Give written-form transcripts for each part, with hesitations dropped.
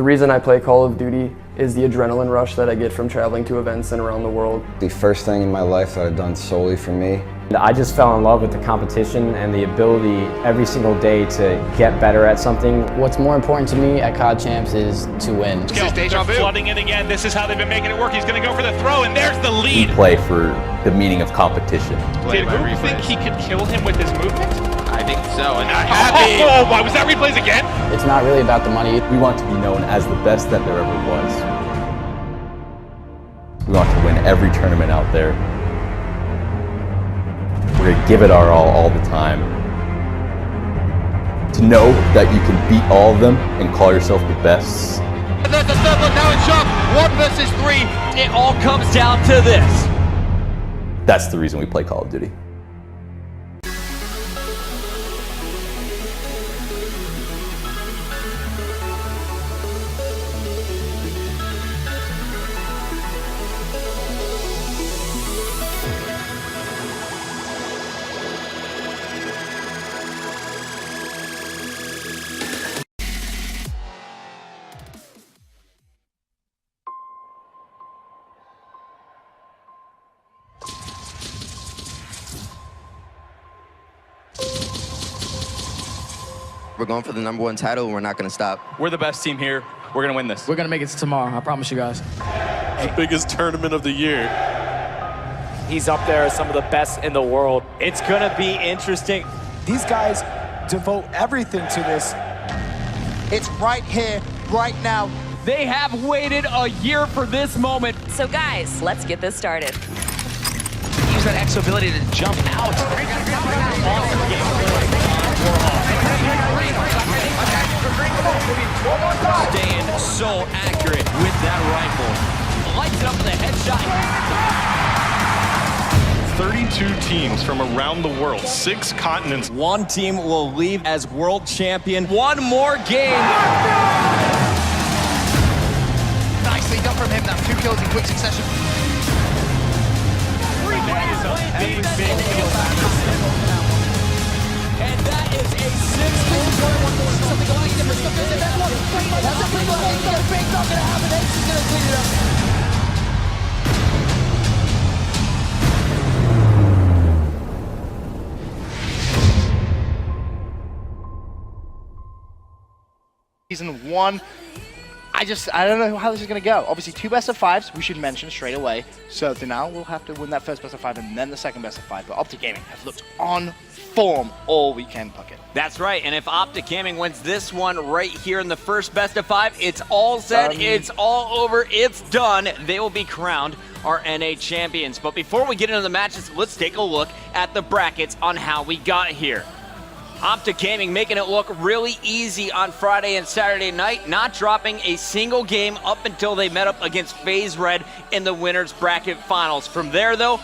The reason I play Call of Duty is the adrenaline rush that I get from traveling to events and around the world. The first thing in my life that I've done solely for me. I just fell in love with the competition and the ability every single day to get better at something. What's more important to me at COD Champs is to win. They're flooding it again. This is how they've been making it work. He's going to go for the throw, and there's the lead. We play for the meaning of competition. Did Roop think he could kill him with his movement? I think so. And Oh, why was that replays again? It's not really about the money. We want to be known as the best that there ever was. We want to win every tournament out there. We're going to give it our all the time. To know that you can beat all of them and call yourself the best. there's the third one now in shot. 1 versus 3. It all comes down to this. That's the reason we play Call of Duty. We're going for the #1 title, and we're not going to stop. We're the best team here. We're going to win this. We're going to make it to tomorrow, I promise you guys. The biggest tournament of the year. He's up there as some of the best in the world. It's going to be interesting. These guys devote everything to this. It's right here, right now. They have waited a year for this moment. So guys, let's get this started. Use that X ability to jump out. Staying so accurate with that rifle. Lights it up with a headshot. 32 teams from around the world, 6 continents. One team will leave as world champion. One more game. Nicely done from him, now 2 kills in quick succession. And that is a 6-4. Something completely different. Stuff in that one. That's a big one. He's got a big not gonna happen. Ace is gonna clean it up. Season 1. I don't know how this is going to go. Obviously, 2 best of 5s, we should mention straight away. So now we'll have to win that first best of 5 and then the second best of 5. But Optic Gaming has looked on form all weekend, Puckett. That's right, and if Optic Gaming wins this one right here in the first best of 5, it's all said, it's all over, it's done. They will be crowned our NA champions. But before we get into the matches, let's take a look at the brackets on how we got here. Optic Gaming making it look really easy on Friday and Saturday night, not dropping a single game up until they met up against FaZe Red in the winners bracket finals. From there though,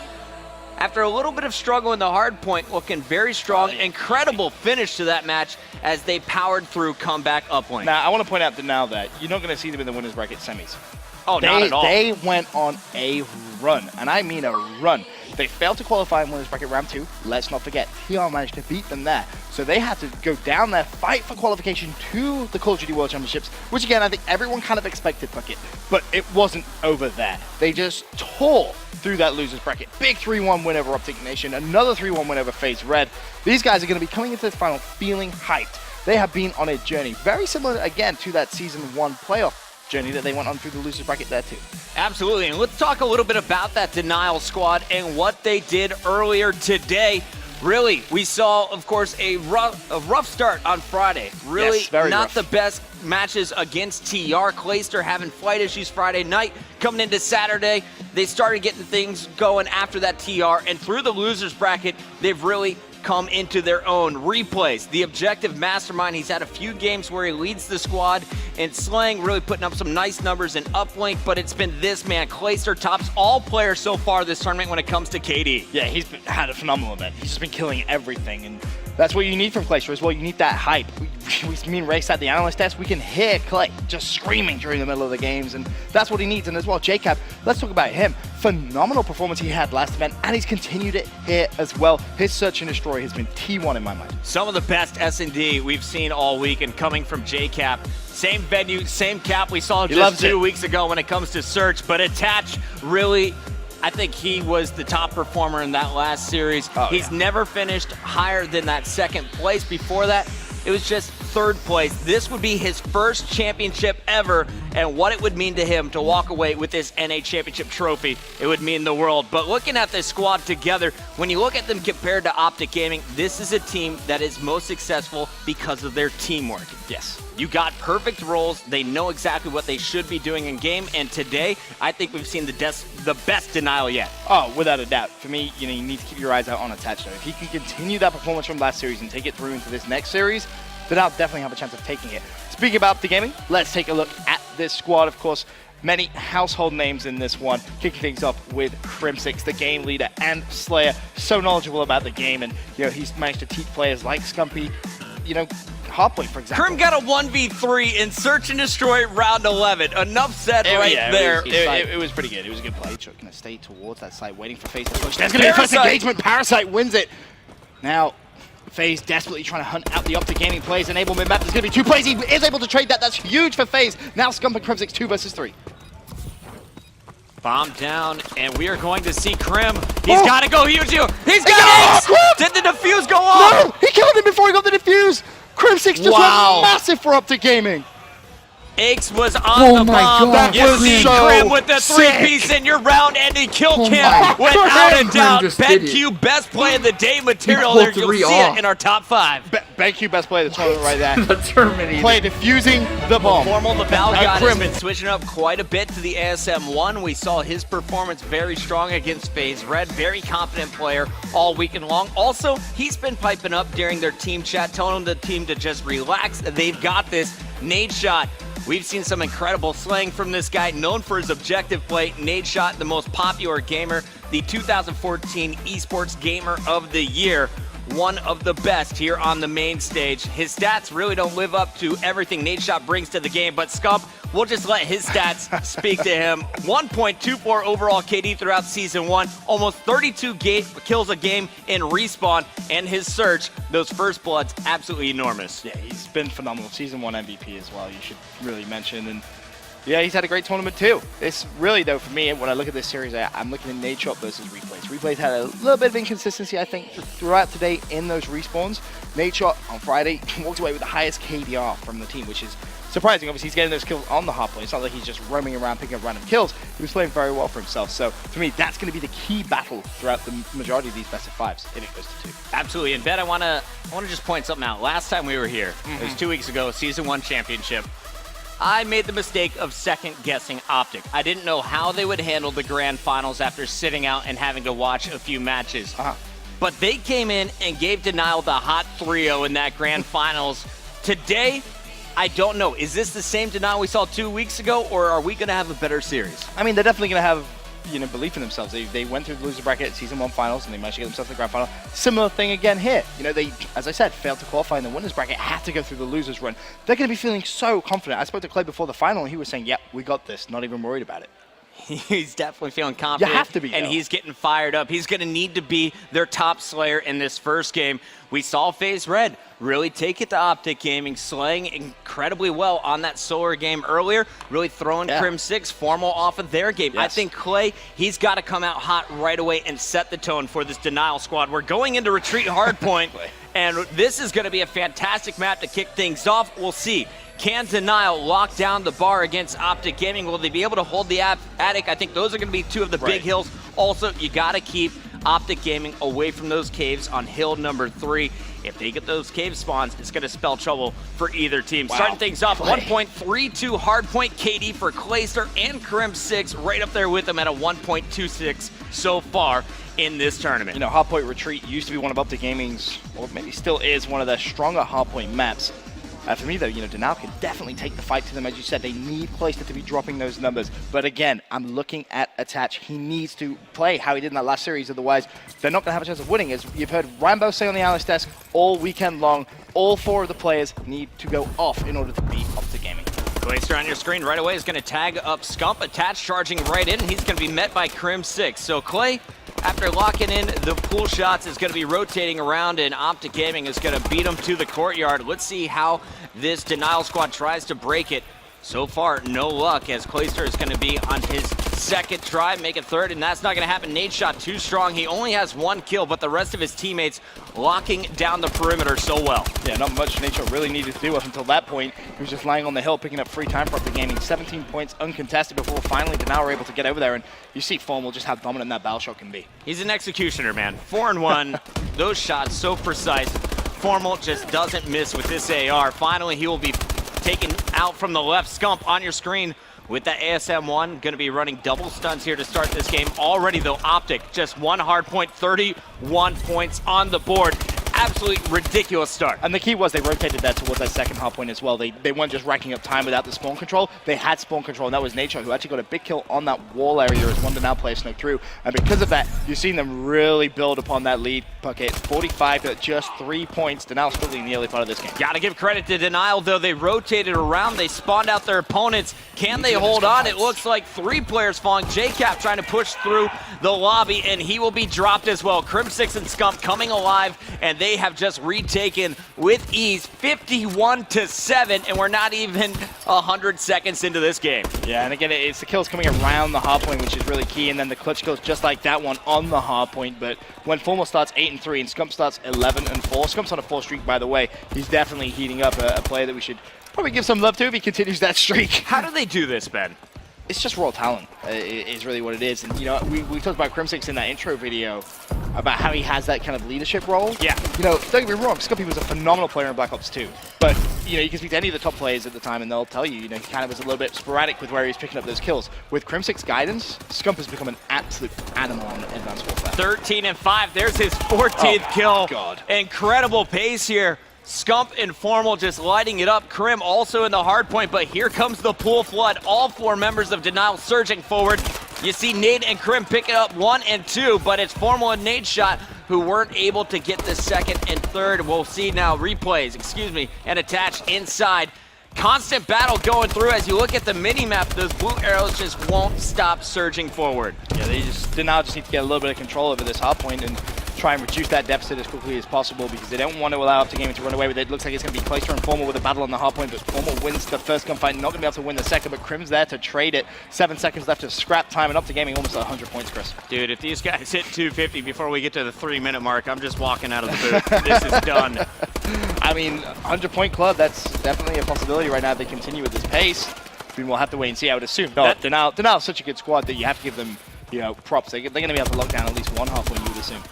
after a little bit of struggle in the hard point, looking very strong, incredible finish to that match as they powered through comeback uplink. Now, I want to point out that you're not going to see them in the winners bracket semis. Oh, not at all. They went on a run, and I mean a run. They failed to qualify in winners bracket round 2. Let's not forget, TR managed to beat them there. So they had to go down there, fight for qualification to the Call of Duty World Championships, which again, I think everyone kind of expected, Puckett, but it wasn't over there. They just tore through that losers bracket. Big 3-1 win over Optic Nation, another 3-1 win over FaZe Red. These guys are going to be coming into this final feeling hyped. They have been on a journey, very similar again to that Season 1 playoff journey that they went on through the losers bracket there too. Absolutely, and let's talk a little bit about that Denial squad and what they did earlier today. Really, we saw, of course, a rough start on Friday. Really, yes, not rough. The best matches against TR. Clayster having flight issues Friday night. Coming into Saturday, they started getting things going after that TR, and through the losers bracket, they've really come into their own. Replays, the objective mastermind, he's had a few games where he leads the squad, and Slang really putting up some nice numbers in uplink, but it's been this man. Clayster tops all players so far this tournament when it comes to KD. Yeah, he's had a phenomenal event. He's just been killing everything, and that's what you need from Clayster as well. You need that hype. Me and Ray sat at the analyst desk, we can hear Clay just screaming during the middle of the games, and that's what he needs. And as well, JCap, let's talk about him. phenomenal performance he had last event, and he's continued it here as well. His Search and Destroy has been T1 in my mind. Some of the best S&D we've seen all week, and coming from JCap. Same venue, same cap we saw just 2 weeks ago when it comes to Search, but Attach really, I think he was the top performer in that last series. He's never finished higher than that second place. Before that, it was just third place. This would be his first championship ever, and what it would mean to him to walk away with this NA championship trophy, it would mean the world. But looking at this squad together, when you look at them compared to Optic Gaming, this is a team that is most successful because of their teamwork. Yes. You got perfect roles. They know exactly what they should be doing in game, and today, I think we've seen the best denial yet. Oh, without a doubt. For me, you need to keep your eyes out on Attach, though. If he can continue that performance from last series and take it through into this next series, then I'll definitely have a chance of taking it. Speaking about the gaming, let's take a look at this squad. Of course, many household names in this one. Kicking things off with Crim6, the game leader and Slayer, so knowledgeable about the game, and he's managed to teach players like Scumpy, Hardpoint, for example. Crim got a 1v3 in Search and Destroy round 11. Enough said there. It was pretty good. It was a good play. Going to stay towards that side, waiting for FaZe to push. There's going to be a first engagement. Parasite wins it. Now, FaZe desperately trying to hunt out the Optic Gaming plays. Enable mid-map. There's going to be 2 plays. He is able to trade that. That's huge for FaZe. Now Scump and Crim6 2 versus 3. Bomb down, and we are going to see Crim. He's got to go huge here. He's got it! Did the defuse go off? No! He killed him before he got the defuse! Crim6 just went massive for Optic Gaming. Aches was on the bomb. That was see so Crim with the 3-piece in your round-ending kill cam. Without a doubt, BenQ best play of the day material there. You'll see it in our top 5. BenQ best play of the tournament right there. Play defusing the bomb. Formal, the Val God has been switching up quite a bit to the ASM1. We saw his performance very strong against FaZe Red. Very confident player all weekend long. Also, he's been piping up during their team chat, telling the team to just relax. They've got this. Nade shot. We've seen some incredible slaying from this guy, known for his objective play. Nade shot, the most popular gamer, the 2014 Esports Gamer of the Year. One of the best here on the main stage. His stats really don't live up to everything Nade shot brings to the game, but Scump, we'll just let his stats speak to him. 1.24 overall KD throughout Season 1, almost 32 kills a game in Respawn, and his Search, those first bloods, absolutely enormous. Yeah, he's been phenomenal. Season 1 MVP as well, you should really mention. And yeah, he's had a great tournament too. It's really, though, for me, when I look at this series, I'm looking at Nade shot versus Replays. Replays had a little bit of inconsistency, I think, throughout today in those respawns. Nade shot on Friday walked away with the highest KDR from the team, which is surprising. Obviously, he's getting those kills on the hardpoint. It's not like he's just roaming around picking up random kills. He was playing very well for himself. So, for me, that's going to be the key battle throughout the majority of these best of 5s if it goes to 2. Absolutely. And Ben, I want to just point something out. Last time we were here, it was 2 weeks ago, Season 1 championship. I made the mistake of second-guessing Optic. I didn't know how they would handle the grand finals after sitting out and having to watch a few matches. But they came in and gave Denial the hot 3-0 in that grand finals. Today, I don't know. Is this the same Denial we saw 2 weeks ago, or are we going to have a better series? I mean, they're definitely going to have belief in themselves. They went through the loser bracket at Season 1 finals, and they managed to get themselves to the grand final. Similar thing again here. They, as I said, failed to qualify in the winners bracket, had to go through the losers run. They're going to be feeling so confident. I spoke to Clay before the final, and he was saying, yep, we got this, not even worried about it. He's definitely feeling confident. You have to be, and he's getting fired up. He's going to need to be their top slayer in this first game. We saw FaZe Red really take it to Optic Gaming, slaying incredibly well on that Solar game earlier, really throwing Crim6 formal off of their game. I think Clay, he's got to come out hot right away and set the tone for this Denial squad. We're going into Retreat Hardpoint, and this is going to be a fantastic map to kick things off. We'll see. Can Denial lock down the bar against Optic Gaming? Will they be able to hold the attic? I think those are going to be 2 of the big hills. Also, you got to keep Optic Gaming away from those caves on hill number 3. If they get those cave spawns, it's going to spell trouble for either team. Starting things off, 1.32 hardpoint KD for Clayster and Crim6, right up there with them at a 1.26 so far in this tournament. Hardpoint Retreat used to be one of Optic Gaming's, or maybe still is, one of their stronger hardpoint maps. For me, though, Denial can definitely take the fight to them. As you said, they need Clayster to be dropping those numbers. But again, I'm looking at Attach. He needs to play how he did in that last series. Otherwise, they're not going to have a chance of winning. As you've heard Rambo say on the analyst desk all weekend long, all 4 of the players need to go off in order to beat Optic Gaming. Glacier on your screen right away is going to tag up Scump, attached, charging right in. He's going to be met by Crim6. So Clay, after locking in the pool shots, is going to be rotating around, and Optic Gaming is going to beat him to the courtyard. Let's see how this Denial squad tries to break it. So far, no luck, as Clayster is going to be on his second try, make it third, and that's not going to happen. Nade shot too strong. He only has 1 kill, but the rest of his teammates locking down the perimeter so well. Yeah, not much Nade shot really needed to do up until that point. He was just lying on the hill, picking up free time for Optic Gaming. 17 points uncontested before finally Denial were able to get over there, and you see Formal just how dominant that battle shot can be. He's an executioner, man. 4-1. Those shots so precise. Formal just doesn't miss with this AR. Finally, he will be taken out from the left. Scump on your screen with that ASM-1. Going to be running double stuns here to start this game. Already, though, Optic, just 1 hard point, 31 points on the board. Absolutely ridiculous start. And the key was they rotated that towards that second hard point as well. They weren't just racking up time without the spawn control. They had spawn control, and that was Nade shot, who actually got a big kill on that wall area as one Denial player snuck through. And because of that, you've seen them really build upon that lead bucket. 45 at just 3 points. Denial still leading the early part of this game. Gotta give credit to Denial, though. They rotated around. They spawned out their opponents. Can they hold on? It looks like 3 players falling. JCap trying to push through the lobby, and he will be dropped as well. Crim6 and Scump coming alive, and they have just retaken with ease 51-7, and we're not even 100 seconds into this game. Yeah, and again, it's the kills coming around the hard point, which is really key, and then the clutch kills just like that one on the hard point. But when Formal starts 8-3 and Scump starts 11-4, Scump's on a 4 streak, by the way. He's definitely heating up, a player that we should probably give some love to if he continues that streak. How do they do this, Ben? It's just raw talent is really what it is. And, you know, we talked about Crim6 in that intro video about how he has that kind of leadership role. Yeah. You know, don't get me wrong, Scumpy was a phenomenal player in Black Ops 2. But, you know, you can speak to any of the top players at the time and they'll tell you, you know, he kind of was a little bit sporadic with where he was picking up those kills. With Crim6 guidance, Scump has become an absolute animal on Advanced Warfare. 13-5, there's his 14th kill. God. Incredible pace here. Scump and Formal just lighting it up. Crim also in the hard point, but here comes the pool flood. All 4 members of Denial surging forward. You see Nade and Crim picking up 1 and 2, but it's Formal and Nade shot who weren't able to get the second and third. We'll see now replays, and attached inside. Constant battle going through. As you look at the mini-map, those blue arrows just won't stop surging forward. Yeah, Denial just need to get a little bit of control over this hard point and try and reduce that deficit as quickly as possible because they don't want to allow Optic Gaming to run away with it. It looks like it's going to be Clayster and Formal with a battle on the hard point, but Formal wins the first gunfight, not going to be able to win the second, but Crim's there to trade it. 7 seconds left to scrap time, and Optic Gaming almost at 100 points, Chris. Dude, if these guys hit 250 before we get to the 3-minute mark, I'm just walking out of the booth. This is done. I mean, 100-point club, that's definitely a possibility right now if they continue with this pace. I mean, we'll have to wait and see, I would assume. No, Denial's such a good squad that you have to give them, you know, props. They're going to be able to lock down at least 1 half win, you would assume.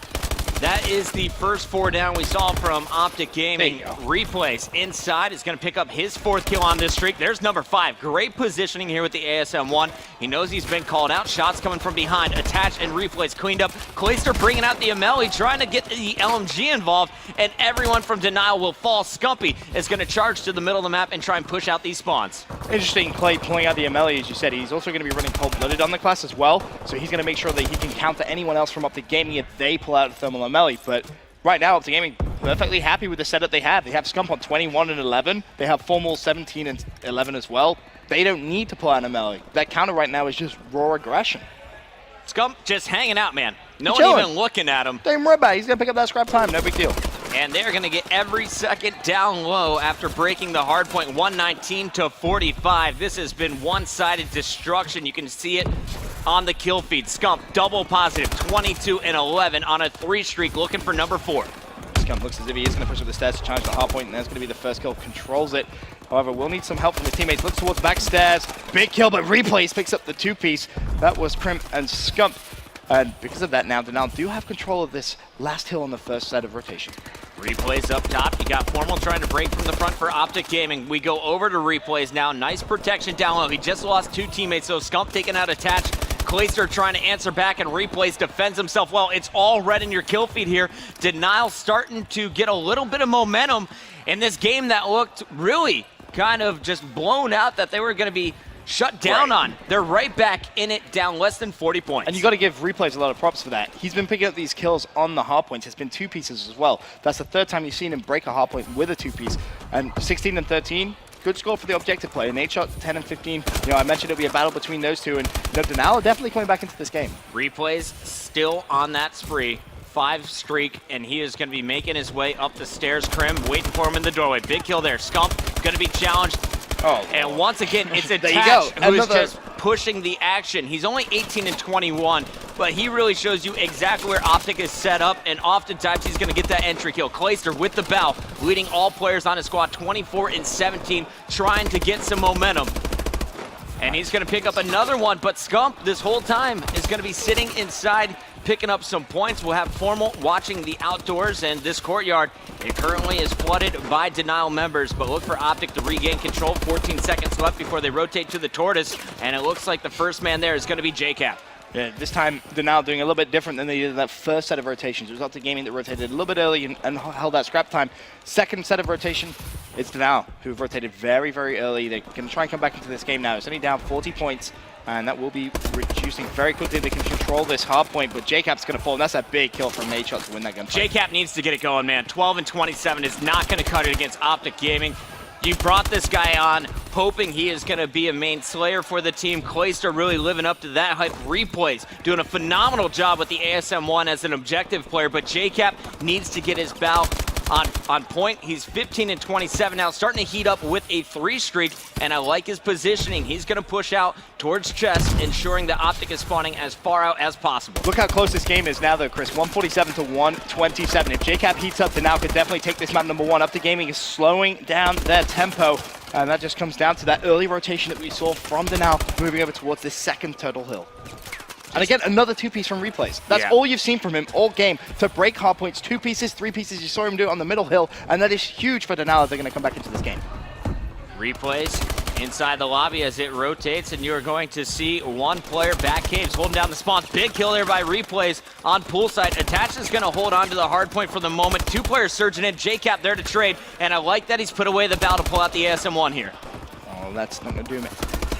That is the first 4 down we saw from Optic Gaming. Replays inside is going to pick up his 4th kill on this streak. There's number 5. Great positioning here with the ASM-1. He knows he's been called out. Shots coming from behind. Attached and replays cleaned up. Clayster bringing out the MLE, trying to get the LMG involved, and everyone from Denial will fall. Scumpy is going to charge to the middle of the map and try and push out these spawns. Interesting, Clay pulling out the MLE, as you said. He's also going to be running cold-blooded on the class as well, so he's going to make sure that he can counter anyone else from Optic Gaming if they pull out a thermal MLE. But right now, Optic Gaming perfectly happy with the setup they have. They have Scump on 21 and 11. They have Formal 17 and 11 as well. They don't need to pull out an MLE. That counter right now is just raw aggression. Scump just hanging out, man. No one even looking at him. Don't even worry about it. He's going to pick up that scrap time. No big deal. And they're going to get every second down low after breaking the hard point, 119-45. This has been one-sided destruction. You can see it on the kill feed. Scump double positive, 22 and 11 on a 3 streak, looking for number 4. Scump looks as if he is going to push up the stats to challenge the hard point, and that's going to be the first kill. Controls it. However, we'll need some help from his teammates. Looks towards the back stairs. Big kill, but Replays picks up the 2-piece. That was Crim and Scump. And because of that now, Denial do have control of this last hill on the first set of rotation. Replays up top. You got Formal trying to break from the front for Optic Gaming. We go over to Replays now. Nice protection down low. He just lost 2 teammates, so Scump taking out attached. Clayster trying to answer back, and Replays defends himself well. It's all red in your kill feed here. Denial starting to get a little bit of momentum in this game that looked really kind of just blown out that they were going to be shut down on. They're right back in it, down less than 40 points. And you got to give Replays a lot of props for that. He's been picking up these kills on the hard points. It's been 2-pieces as well. That's the 3rd time you've seen him break a hard point with a 2-piece. And 16 and 13, good score for the objective player. Nate shot 10 and 15. You know, I mentioned it'll be a battle between those two, and Denal definitely coming back into this game. Replays still on that spree. 5 streak, and he is going to be making his way up the stairs. Krim waiting for him in the doorway. Big kill there. Scump going to be challenged. Oh, and once again, it's there Attach you go. who's just pushing the action. He's only 18 and 21, but he really shows you exactly where Optic is set up, and oftentimes he's going to get that entry kill. Clayster with the bow, leading all players on his squad, 24 and 17, trying to get some momentum. And he's going to pick up another one, but Scump this whole time is going to be sitting inside, picking up some points. We'll have Formal watching the outdoors, and this courtyard, it currently is flooded by Denial members, but look for Optic to regain control. 14 seconds left before they rotate to the Tortoise, and it looks like the first man there is going to be JCap. Yeah, this time Denial doing a little bit different than they did in that first set of rotations. It was Optic Gaming that rotated a little bit early and held that scrap time. Second set of rotation, it's Denial who've rotated very, very early. They're going to try and come back into this game now. It's only down 40 points. And that will be reducing very quickly. They can control this hard point, but JCap's going to fall. And that's a big kill from Nadeshot to win that gunfight. JCap needs to get it going, man. 12 and 27 is not going to cut it against Optic Gaming. You brought this guy on hoping he is going to be a main slayer for the team. Clayster really living up to that hype. Replays doing a phenomenal job with the ASM1 as an objective player, but JCap needs to get his bow on point. He's 15 and 27 now, starting to heat up with a 3 streak, and I like his positioning. He's going to push out towards chest, ensuring that Optic is spawning as far out as possible. Look how close this game is now, though, Chris. 147 to 127. If JCap heats up, Denal could definitely take this map number 1. Optic Gaming is slowing down their tempo, and that just comes down to that early rotation that we saw from Denal moving over towards this second turtle hill. And again, another 2-piece from Replays. That's all you've seen from him all game, to break hard points. 2 pieces, 3 pieces. You saw him do it on the middle hill, and that is huge for Denal if they're going to come back into this game. Replays inside the lobby as it rotates, and you're going to see one player back caves holding down the spawns. Big kill there by Replays on poolside. Attach is going to hold on to the hard point for the moment. 2 players surging in. JCap there to trade, and I like that he's put away the bow to pull out the ASM1 here. Oh, that's not going to do him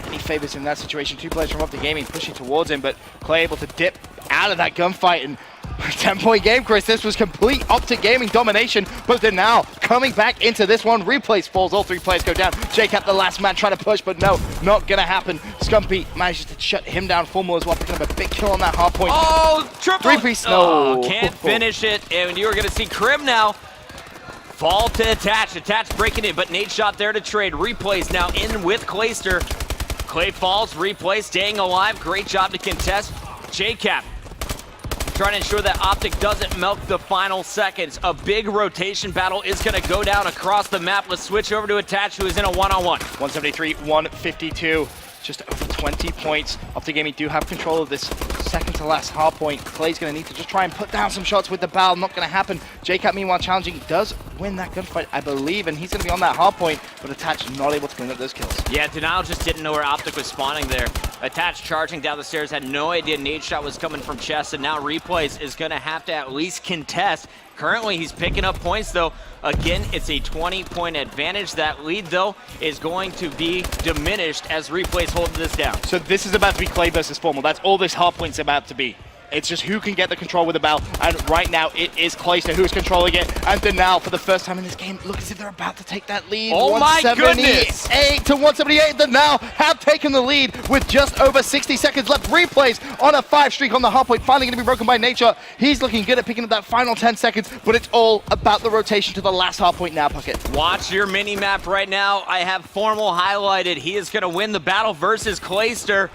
any favors in that situation. 2 players from Optic Gaming pushing towards him, but Clay able to dip out of that gunfight, and 10-point game, Chris. This was complete Optic Gaming domination, but they're now coming back into this one. Replays falls, all 3 players go down. JCap, the last man, trying to push, but no, not gonna happen. Scumpy manages to shut him down. Formal as well, picking up a big kill on that hard point. Oh, triple! 3-piece, no. Oh, can't finish it, and you're gonna see Krim now fall to Attach. Attach breaking it, but Nadeshot there to trade. Replays now in with Clayster. Clay falls, Replay staying alive. Great job to contest. JCap trying to ensure that Optic doesn't milk the final seconds. A big rotation battle is going to go down across the map. Let's switch over to Attach, who is in a one-on-one. 173, 152. Just over 20 points. Optic Gaming do have control of this second to last hard point. Clay's going to need to just try and put down some shots with the bow. Not going to happen. JCap, meanwhile, challenging, does win that gunfight, I believe, and he's going to be on that hard point, but Attach not able to clean up those kills. Yeah, Denial just didn't know where Optic was spawning there. Attach charging down the stairs, had no idea Nadeshot was coming from chest, and now Replays is going to have to at least contest. Currently, he's picking up points, though. Again, it's a 20-point advantage. That lead, though, is going to be diminished as Replays hold this down. So this is about to be Clay versus Formal. That's all this hard point's about to be. It's just who can get the control with the bow, and right now it is Clayster who's controlling it, and Denal, for the first time in this game, look as if they're about to take that lead. Oh my goodness! 178 to 178, Denal have taken the lead with just over 60 seconds left. Replays on a 5 streak on the hard point, finally going to be broken by Nature. He's looking good at picking up that final 10 seconds, but it's all about the rotation to the last hard point now, Puckett. Watch your mini-map right now. I have Formal highlighted. He is going to win the battle versus Clayster.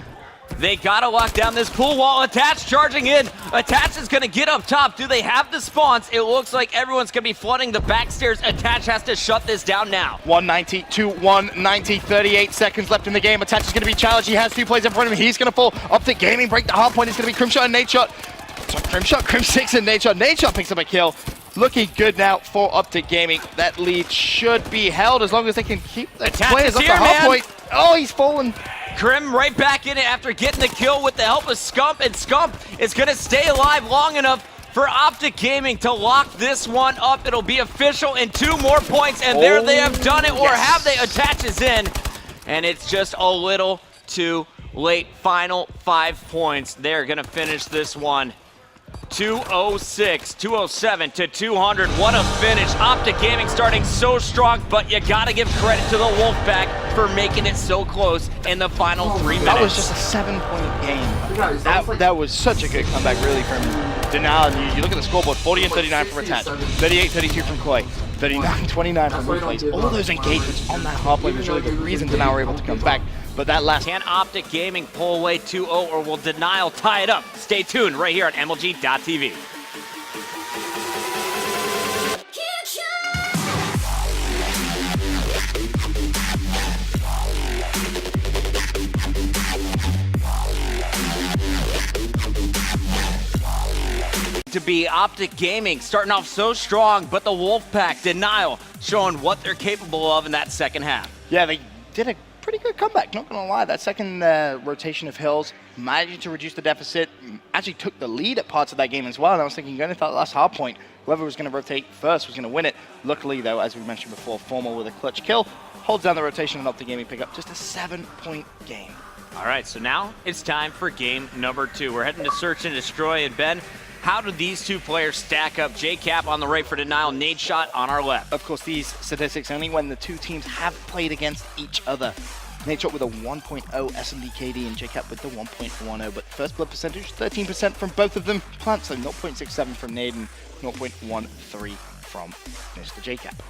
They gotta lock down this pool wall. Attach charging in. Attach is gonna get up top. Do they have the spawns? It looks like everyone's gonna be flooding the back stairs. Attach has to shut this down now. 190 to 190, 38 seconds left in the game. Attach is gonna be challenged. He has 2 plays in front of him. He's gonna fall. Optic Gaming break the hard point. It's gonna be Crimshot and Nadeshot. Crim6 and Nadeshot. Nadeshot picks up a kill. Looking good now for Optic Gaming. That lead should be held as long as they can keep the players up the hard point. Oh, he's fallen. Krim right back in it after getting the kill with the help of Scump, and Scump is going to stay alive long enough for Optic Gaming to lock this one up. It'll be official in 2 more points, and there they have done it, or have they? Attaches in, and it's just a little too late. Final 5 points. They're going to finish this one. 206, 207 to 200. What a finish. Optic Gaming starting so strong, but you gotta give credit to the Wolfpack for making it so close in the final 3 minutes. That was just a 7-point game. That was such a good comeback, really, from Denial. You look at the scoreboard, 40 and 39 from Attach, 38-32 from Koi, 39-29 from Replays. All those engagements on that half lane was really the reason Denial were able to come back. But that last... Can Optic Gaming pull away 2-0, or will Denial tie it up? Stay tuned right here on MLG.tv. To be Optic Gaming, starting off so strong, but the Wolfpack, Denial, showing what they're capable of in that second half. Yeah, they did a pretty good comeback, not gonna lie. That second rotation of Hills managed to reduce the deficit, actually took the lead at parts of that game as well. And I was thinking, going into that last hard point, whoever was gonna rotate first was gonna win it. Luckily though, as we mentioned before, Formal with a clutch kill, holds down the rotation and Optic Gaming pick up just a 7-point game. All right, so now it's time for game number 2. We're heading to Search and Destroy, and Ben, how do these two players stack up? J-Cap on the right for Denial, Nade Shot on our left. Of course, these statistics only when the two teams have played against each other. Nade Shot with a 1.0 S&D KD and J-Cap with the 1.10, but first blood percentage, 13% from both of them. Plant, so 0.67 from Nade and 0.13 from Mr. J-Cap.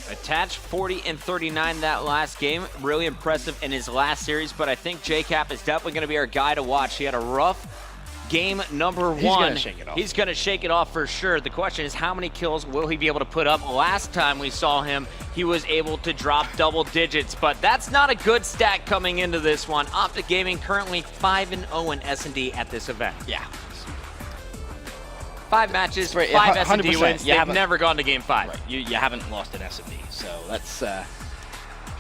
Attach 40 and 39 that last game. Really impressive in his last series, but I think J-Cap is definitely going to be our guy to watch. He had a rough game number 1. He's going to shake it off. He's going to shake it off for sure. The question is, how many kills will he be able to put up? Last time we saw him, he was able to drop double digits, but that's not a good stat coming into this one. Optic Gaming currently 5-0 in S&D at this event. Yeah. 5 matches, right, 5 S&D 100%. wins. They've never gone to game 5. Right. You haven't lost an S&D, so that's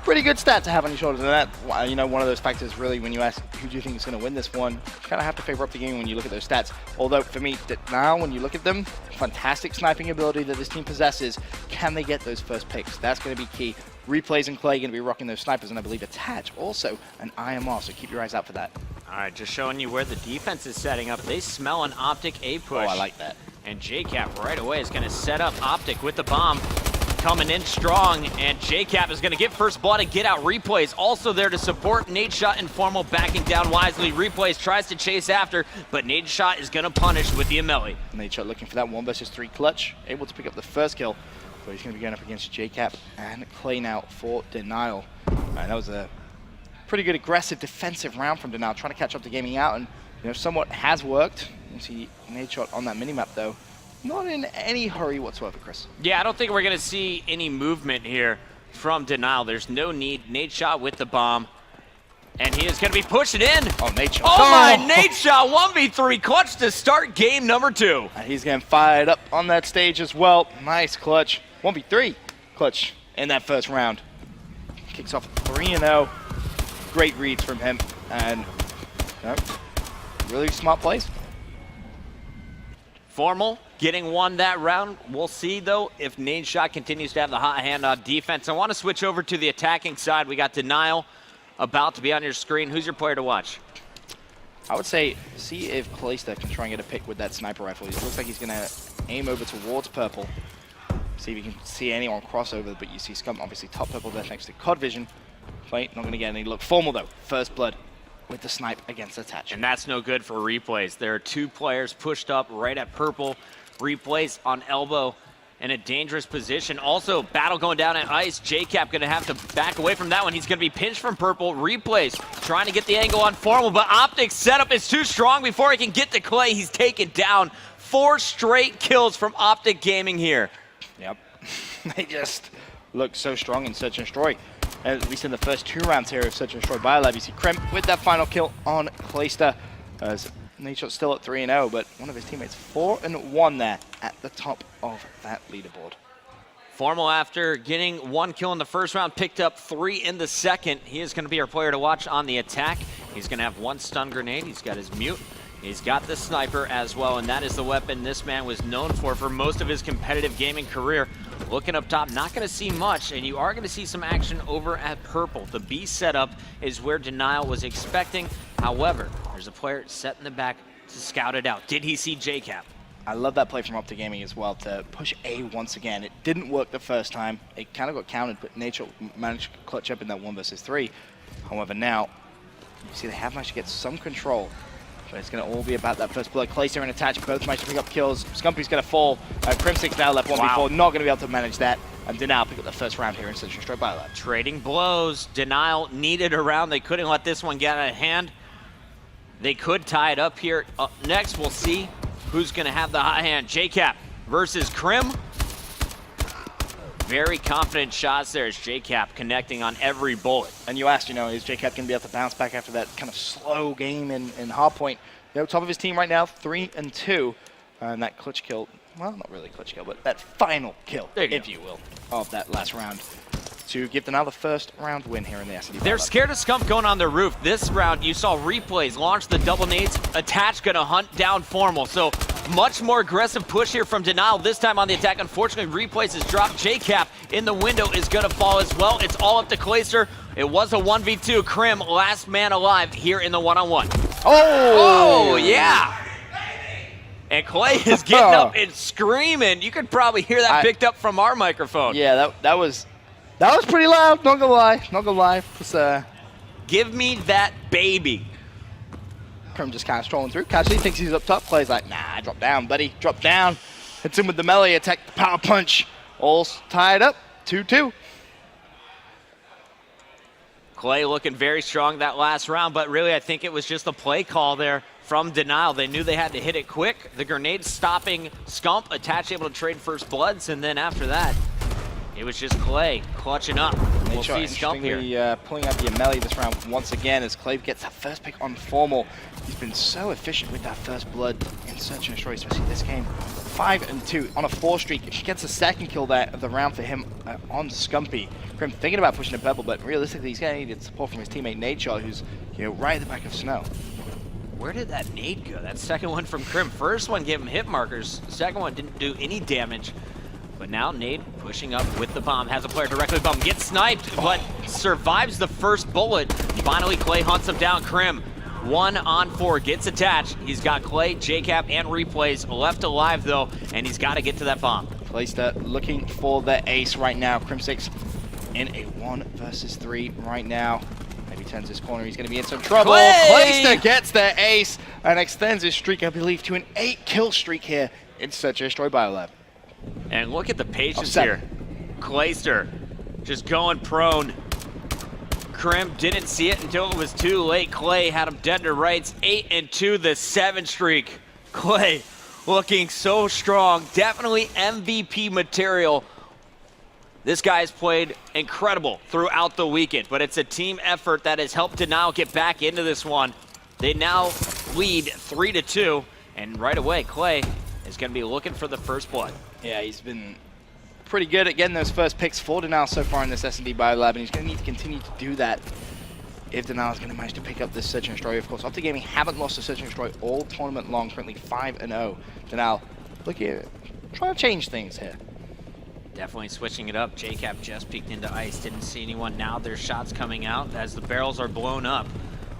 pretty good stat to have on your shoulders. And that, you know, one of those factors really, when you ask who do you think is going to win this one, you kind of have to favor up the game when you look at those stats. Although for me, now when you look at them, fantastic sniping ability that this team possesses. Can they get those first picks? That's going to be key. Replays and Clay going to be rocking those snipers, and I believe Attach also an IMR, so keep your eyes out for that. All right, just showing you where the defense is setting up. They smell an Optic A push. Oh, I like that. And J-Cap right away is going to set up Optic with the bomb. Coming in strong, and J-Cap is going to get first blood and get out. Replays also there to support. Nade Shot and Formal backing down wisely. Replays tries to chase after, but Nade Shot is going to punish with the Amelie. Nade Shot looking for that 1 versus 3 clutch, able to pick up the first kill. So he's going to be going up against J-Cap and Clay now for Denial. That was a pretty good aggressive defensive round from Denial, trying to catch up to Gaming out, and you know, somewhat has worked. You see Nade Shot on that minimap though. Not in any hurry whatsoever, Chris. Yeah, I don't think we're going to see any movement here from Denial. There's no need. Nade Shot with the bomb. And he is going to be pushing in. Oh, Nade Shot. Oh, my, Nade Shot 1v3 clutch to start game number 2. And he's getting fired up on that stage as well. Nice clutch. 1v3 clutch in that first round. Kicks off 3-0. Great reads from him. And really smart plays. Formal getting one that round. We'll see, though, if Nade Shot continues to have the hot hand on defense. I want to switch over to the attacking side. We got Denial about to be on your screen. Who's your player to watch? I would say see if Clayster can try and get a pick with that sniper rifle. It looks like he's going to aim over towards purple. See if you can see anyone crossover, but you see Scum obviously top purple there next to COD Vision. Wait, not going to get any look. Formal, though. First blood with the snipe against Attach. And that's no good for Replays. There are 2 players pushed up right at purple. Replays on elbow in a dangerous position. Also, battle going down at ice. J-Cap going to have to back away from that one. He's going to be pinched from purple. Replays trying to get the angle on Formal, but Optic's setup is too strong before he can get to Clay. He's taken down. 4 straight kills from Optic Gaming here. Yep. They just look so strong in Search and Destroy. At least in the first 2 rounds here of Search and Destroy Biolab. You see Kremp with that final kill on Clayster. As Nade Shot's still at 3-0, but one of his teammates 4-1 there at the top of that leaderboard. Formal, after getting 1 kill in the first round, picked up 3 in the second. He is going to be our player to watch on the attack. He's going to have 1 stun grenade. He's got his mute. He's got the sniper as well, and that is the weapon this man was known for most of his competitive gaming career. Looking up top, not going to see much, and you are going to see some action over at purple. The B setup is where Denial was expecting. However, there's a player set in the back to scout it out. Did he see J-Cap? I love that play from Optic Gaming as well to push A once again. It didn't work the first time. It kind of got countered, but Nature managed to clutch up in that 1 versus 3. However, now, you see they have managed to get some control. But it's going to all be about that first blood. Clayster and Attach both managed to pick up kills. Scumpy's going to fall. Crimsix now left 1v4, not going to be able to manage that. And Denial pick up the first round here in Search and Destroy Biolab. Trading blows. Denial needed a round. They couldn't let this one get out of hand. They could tie it up here. Up next, we'll see who's going to have the hot hand. JCap versus Crim. Very confident shots there as JCap connecting on every bullet. And you asked, is JCap going to be able to bounce back after that kind of slow game in Hardpoint? Top of his team right now, 3-2. And that clutch kill, well, not really clutch kill, but that final kill, if you will, of that last round to give Denial the first round win here in the SD. They're scared of Scump going on their roof. This round, you saw replays, launch the double nades, Attach gonna hunt down Formal. So much more aggressive push here from Denial, this time on the attack. Unfortunately, replays is dropped. JCap in the window is gonna fall as well. It's all up to Clayster. It was a 1v2. Crim, last man alive here in the one-on-one. Oh, yeah. And Clay is getting up and screaming. You could probably hear that picked up from our microphone. Yeah, that was pretty loud. Not gonna lie. Give me that baby. Crim just kind of strolling through. Casually thinks he's up top. Clay's like, nah, drop down, buddy. Drop down. Hits him with the melee attack, the power punch. All's tied up. 2-2. Clay looking very strong that last round, but really I think it was just a play call there from Denial. They knew they had to hit it quick. The grenade stopping Scump, Attach able to trade first bloods, and then after that, it was just Clay clutching up. We'll see Scump here. Pulling out the melee this round once again as Clay gets that first pick on Formal. He's been so efficient with that first blood in Search and Destroy, especially this game. 5-2 on a 4 streak. He gets a second kill there of the round for him on Scumpy. Crim thinking about pushing a purple, but realistically he's going to need support from his teammate Nadeshot, who's right at the back of Snow. Where did that nade go? That second one from Crim. First one gave him hit markers. Second one didn't do any damage. But now Nade pushing up with the bomb. Has a player directly above him. Gets sniped, but survives the first bullet. Finally, Clay hunts him down. Crim, 1-on-4, gets attached. He's got Clay, JCap, and replays left alive, though, and he's got to get to that bomb. Clayster looking for the ace right now. Crimsix in a 1 versus 3 right now. Maybe turns his corner. He's going to be in some trouble. Clayster gets the ace and extends his streak, I believe, to an 8-kill streak here in Search and Destroy Biolab. And look at the patience here. Clayster just going prone. Crim didn't see it until it was too late. Clay had him dead to rights. 8-2, the 7 streak. Clay looking so strong. Definitely MVP material. This guy's played incredible throughout the weekend, but it's a team effort that has helped Denial get back into this one. They now lead 3-2, and right away, Clay is going to be looking for the first blood. Yeah, he's been pretty good at getting those first picks for Denial so far in this S&D Biolab, and he's going to need to continue to do that if Denial is going to manage to pick up this Search and Destroy. Of course, Optic Gaming haven't lost a Search and Destroy all tournament long, currently 5-0. Denial looking at trying to change things here. Definitely switching it up. JCap just peeked into ice, didn't see anyone. Now there's shots coming out as the barrels are blown up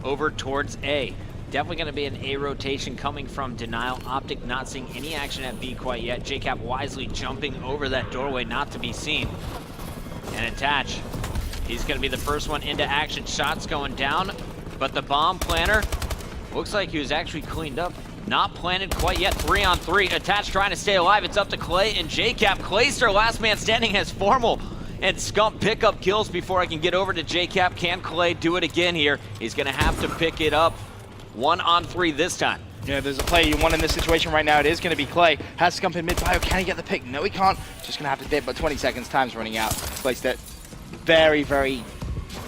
over towards A. Definitely going to be an A rotation coming from Denial. Optic not seeing any action at B quite yet. JCap wisely jumping over that doorway not to be seen. And Attach, he's going to be the first one into action. Shots going down, but the bomb planter looks like he was actually cleaned up. Not planted quite yet. 3-on-3. Attach trying to stay alive. It's up to Clay and JCap. Clayster, last man standing, has Formal and Scump pick up kills before I can get over to JCap. Can Clay do it again here? He's going to have to pick it up. 1-on-3 this time. Yeah, there's a player you want in this situation right now. It is going to be Clay. Has Scump in mid-bio. Can he get the pick? No, he can't. Just going to have to dip, but 20 seconds. Time's running out. Clay's that very, very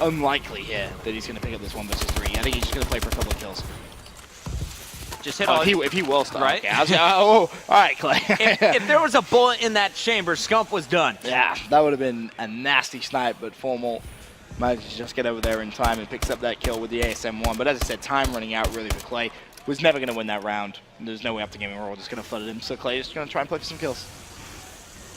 unlikely here that he's going to pick up this 1 versus 3. I think he's just going to play for a couple of kills. Just hit if he will start. Right? Okay, all right, Clay. if there was a bullet in that chamber, Scump was done. Yeah, that would have been a nasty snipe, but Formal managed to just get over there in time and picks up that kill with the ASM-1. But as I said, time running out really for Clay. Was never going to win that round. There's no way Optic Gaming were all just going to flood him. So Clay is just going to try and play for some kills.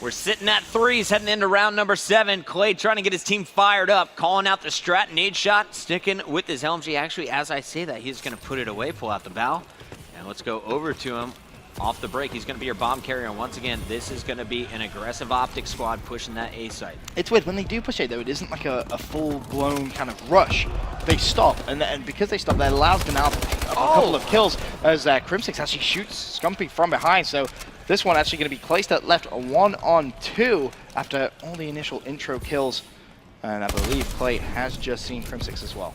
We're sitting at 3s, heading into round number 7. Clay trying to get his team fired up, calling out the strat nade shot, sticking with his LMG. Actually, as I say that, he's going to put it away, pull out the bow. And let's go over to him. Off the break, he's going to be your bomb carrier. And once again, this is going to be an aggressive Optic squad pushing that A site. It's weird, when they do push A though, it isn't like a full-blown kind of rush. They stop, and because they stop, that allows Denal to pick up a couple of kills as Crimsix actually shoots Scumpy from behind. So this one actually going to be placed at left, a 1-on-2 after all the initial intro kills. And I believe Clay has just seen Crimsix as well.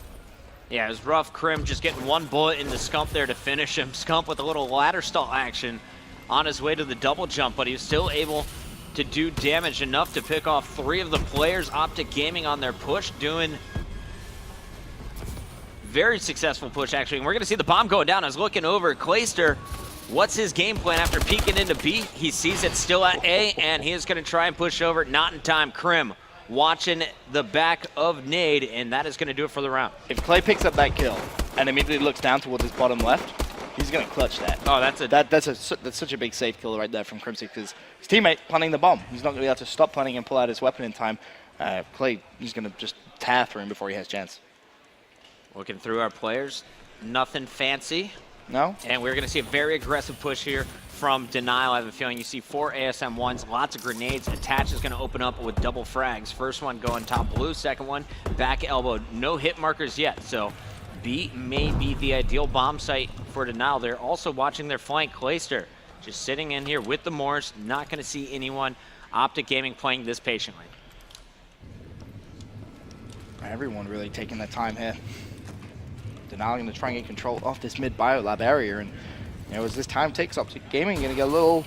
Yeah, it was rough. Crim just getting one bullet into Scump there to finish him. Scump with a little ladder stall action on his way to the double jump, but he was still able to do damage enough to pick off 3 of the players. Optic Gaming on their push, doing very successful push, actually. And we're going to see the bomb going down. I was looking over at Clayster. What's his game plan after peeking into B? He sees it still at A, and he is going to try and push over. Not in time. Crim watching the back of Nade, and that is going to do it for the round. If Clay picks up that kill and immediately looks down towards his bottom left, he's going to clutch that. Oh, that's such a big safe kill right there from Crimsix, because his teammate planting the bomb. He's not going to be able to stop planting and pull out his weapon in time. Clay, he's going to just tear through him before he has a chance. Looking through our players, nothing fancy. No? And we're going to see a very aggressive push here from Denial. I have a feeling you see 4 ASM-1s, lots of grenades. Attach is going to open up with double frags. First one going top blue, second one back elbow. No hit markers yet, so B may be the ideal bomb site for Denial. They're also watching their flank. Clayster just sitting in here with the Moors, not going to see anyone. Optic Gaming playing this patiently. Everyone really taking their time here. Denali going to try and get control of this mid biolab area, and as this time takes, Optic Gaming going to get a little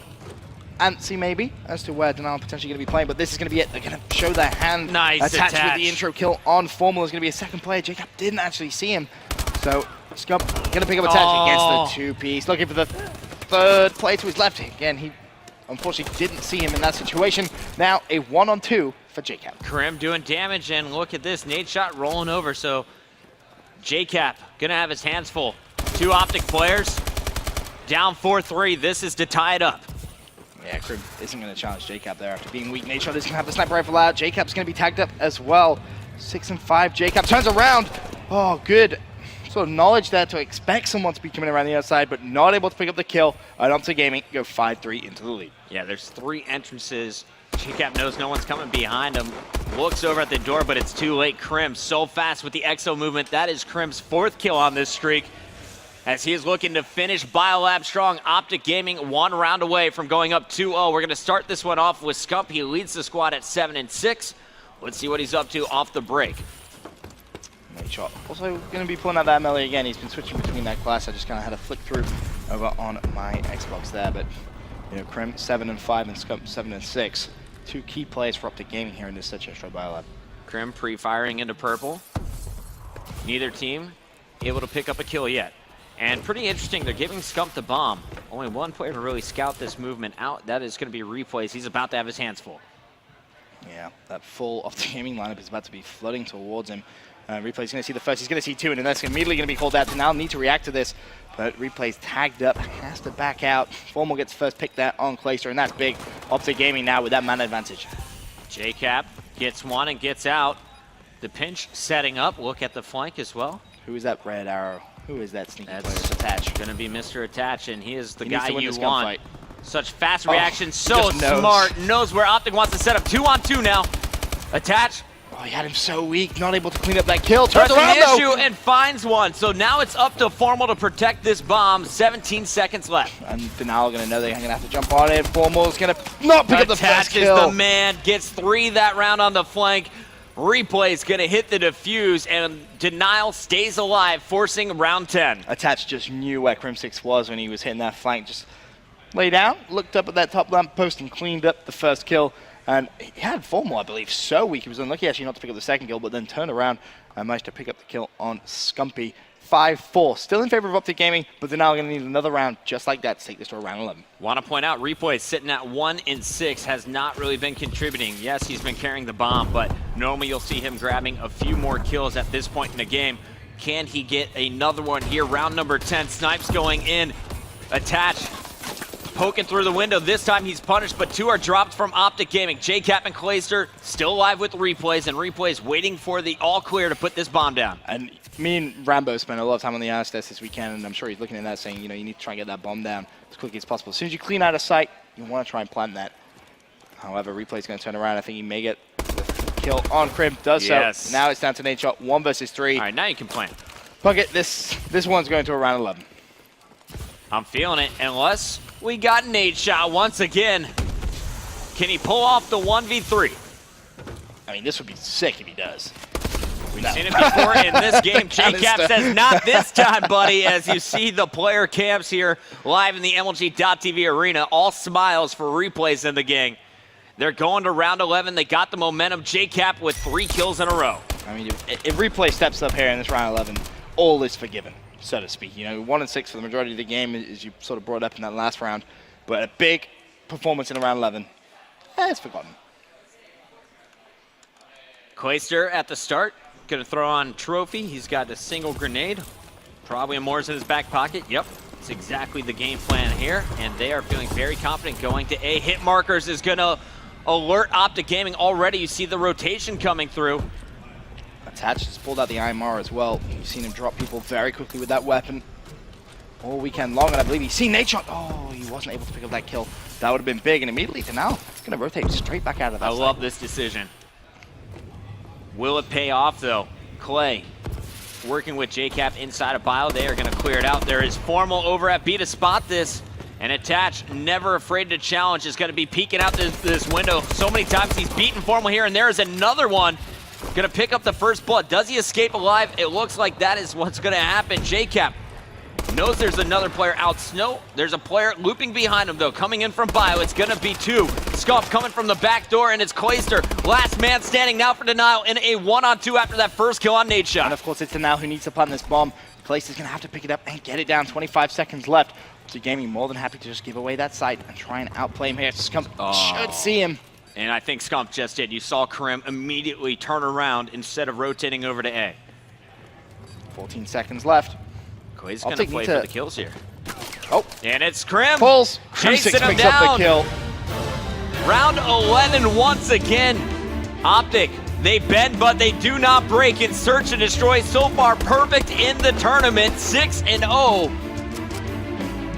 antsy maybe as to where Denali potentially going to be playing, but this is going to be it. They're going to show their hand. Nice attached attach. with the intro kill on Formal. Is going to be a second player. Jacob didn't actually see him, so Scump going to pick up attach against the 2-piece, looking for the third play to his left. Again, he unfortunately didn't see him in that situation. Now a 1-on-2 for JCap. Krim doing damage, and look at this, nade shot rolling over, so JCap gonna have his hands full. 2 Optic players, down 4-3, this is to tie it up. Yeah, Krim isn't gonna challenge JCap there after being weak. Nade shot is gonna have the sniper rifle out. JCap's gonna be tagged up as well. 6 and 5, JCap turns around. Oh, good sort of knowledge there to expect someone to be coming around the outside, but not able to pick up the kill. And Optic Gaming go 5-3 into the lead. Yeah, there's 3 entrances. JCap knows no one's coming behind him. Looks over at the door, but it's too late. Krim so fast with the exo movement. That is Krim's 4th kill on this streak, as he is looking to finish Biolab strong. Optic Gaming 1 round away from going up 2-0. We're going to start this one off with Scump. He leads the squad at 7 and 6. Let's see what he's up to off the break. Nade shot also going to be pulling out that melee again. He's been switching between that class. I just kind of had a flick through over on my Xbox there, but Krim 7 and 5 and Scump 7 and 6. 2 key plays for Optic Gaming here in this Set Show Biolab. Krim pre-firing into purple. Neither team able to pick up a kill yet. And pretty interesting, they're giving Scump the bomb. Only one player to really scout this movement out. That is going to be replays. He's about to have his hands full. Yeah, that full Optic Gaming lineup is about to be flooding towards him. Replay's going to see the first, he's going to see 2, and then that's immediately going to be called out to now need to react to this. But Replay's tagged up, has to back out. Formal gets first pick there on Clayster, and that's big. Optic Gaming now with that man advantage. JCap gets one and gets out. The pinch setting up. Look at the flank as well. Who is that red arrow? Who is that sneaky player? Attach. Going to be Mr. Attach, and he is the he guy you want. fight. Such fast reaction, so smart. Knows where Optic wants to set up. 2-on-2 now. Attach. Oh, he had him so weak, not able to clean up that kill. Turns around though. Issue and finds one. So now it's up to Formal to protect this bomb. 17 seconds left. And Denal going to know they're going to have to jump on it. Formal's going to not pick up the first kill. Attach is the man. Gets 3 that round on the flank. Replay's going to hit the defuse, and Denial stays alive, forcing round 10. Attach just knew where Crimsix was when he was hitting that flank. Just lay down, looked up at that top lamp post and cleaned up the first kill. And he had Formal, I believe, so weak. He was unlucky actually not to pick up the second kill, but then turned around and managed to pick up the kill on Scumpy. 5-4. Still in favor of Optic Gaming, but they're now going to need another round just like that to take this to round 11. Want to point out, Replay sitting at 1 and 6, has not really been contributing. Yes, he's been carrying the bomb, but normally you'll see him grabbing a few more kills at this point in the game. Can he get another one here? Round number 10, Snipes going in. Attach. poking through the window. This time he's punished, but 2 are dropped from Optic Gaming. JCap and Clayster still alive with replays, and replays waiting for the all clear to put this bomb down. And me and Rambo spent a lot of time on the ice test this weekend, and I'm sure he's looking at that saying, you know, you need to try and get that bomb down as quickly as possible. As soon as you clean out of sight, you want to try and plant that. However, replay's going to turn around. I think he may get the kill on Crim. Does yes. so. Now it's down to Nate Shot, 1 versus 3. All right, now you can plant. Puckett, this one's going to a round 11. I'm feeling it, unless we got Nate Shot once again. Can he pull off the 1v3? I mean, this would be sick if he does. We've seen it before in this game. JCap says, not this time, buddy, as you see the player camps here live in the MLG.TV arena. All smiles for replays in the gang. They're going to round 11. They got the momentum. JCap with 3 kills in a row. I mean, if replay steps up here in this round 11, all is forgiven, so to speak. You know, 1 and 6 for the majority of the game, as you sort of brought up in that last round. But a big performance in round 11, it's forgotten. Clayster at the start. Going to throw on Trophy. He's got a single grenade. Probably a Moore's in his back pocket. Yep, it's exactly the game plan here. And they are feeling very confident going to A. Hit markers is going to alert Optic Gaming already. You see the rotation coming through. Attached has pulled out the IMR as well. You've seen him drop people very quickly with that weapon all weekend long. And I believe he's seen Nate Shot. Oh, he wasn't able to pick up that kill. That would have been big. And immediately to now, it's going to rotate straight back out of that I love this decision. Will it pay off, though? Clay working with JCap inside of Bio. They are going to clear it out. There is Formal over at B to spot this. And Attach, never afraid to challenge, is going to be peeking out this window. So many times he's beaten Formal here, and there is another one. Going to pick up the first blood. Does he escape alive? It looks like that is what's going to happen. JCap knows there's another player out. Snow, there's a player looping behind him, though, coming in from Bio. It's going to be 2. Scuff coming from the back door, and it's Clayster. Last man standing now for Denial in a 1-on-2 after that first kill on Nate Shot. And of course, it's Denial who needs to plant this bomb. Clayster's going to have to pick it up and get it down. 25 seconds left. So Gaming more than happy to just give away that site and try and outplay him here. Scump should see him. And I think Scump just did. You saw Karim immediately turn around instead of rotating over to A. 14 seconds left. Clay's going to play for the kills here. Oh. And it's Krim. Pulls. Chasing him picks down. up the kill. Round 11 once again. Optic, they bend, but they do not break. In Search and Destroy, so far perfect in the tournament. 6-0.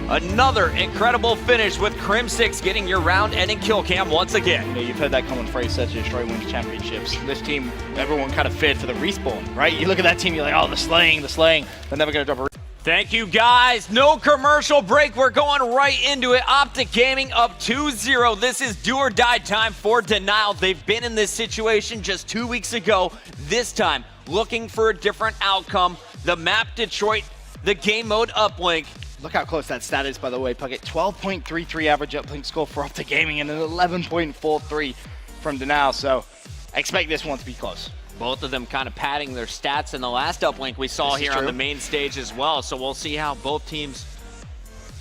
Another incredible finish with Crim 6 getting your round-ending kill cam once again. You know, you've heard that common phrase, Search and Destroy wins championships. This team, everyone kind of feared for the respawn, right? You look at that team, you're like, oh, the slaying. They're never going to drop a Thank you, guys. No commercial break. We're going right into it. Optic Gaming up 2-0. This is do or die time for Denial. They've been in this situation just 2 weeks ago. This time, looking for a different outcome. The map Detroit, the game mode uplink. Look how close that stat is, by the way, Puckett. 12.33 average uplink score for Optic Gaming and an 11.43 from Denial. So expect this one to be close. Both of them kind of padding their stats in the last uplink we saw here on the main stage as well. So we'll see how both teams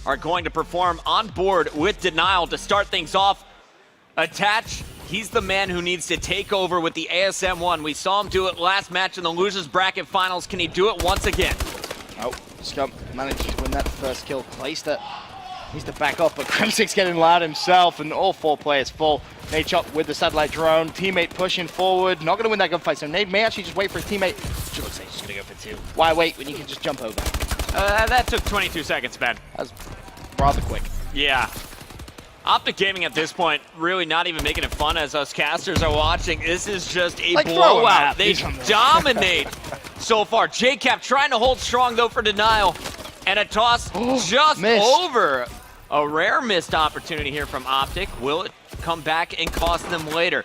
are going to perform on board with Denial to start things off. Attach, he's the man who needs to take over with the ASM-1. We saw him do it last match in the Losers Bracket Finals. Can he do it once again? Oh, Scump managed to win that first kill. Clayster needs to back off, but Crim6 getting loud himself, and all 4 players full. Nate Shot with the satellite drone. Teammate pushing forward. Not going to win that gunfight, so Nate may actually just wait for his teammate. She looks like she's going to go for 2. Why wait when you can just jump over? That took 22 seconds, Ben. That was rather quick. Yeah. Optic Gaming at this point really not even making it fun as us casters are watching. This is just a blowout. They dominate so far. JCap trying to hold strong, though, for Denial. And a toss just missed. over. A rare missed opportunity here from Optic. Will it come back and cost them later?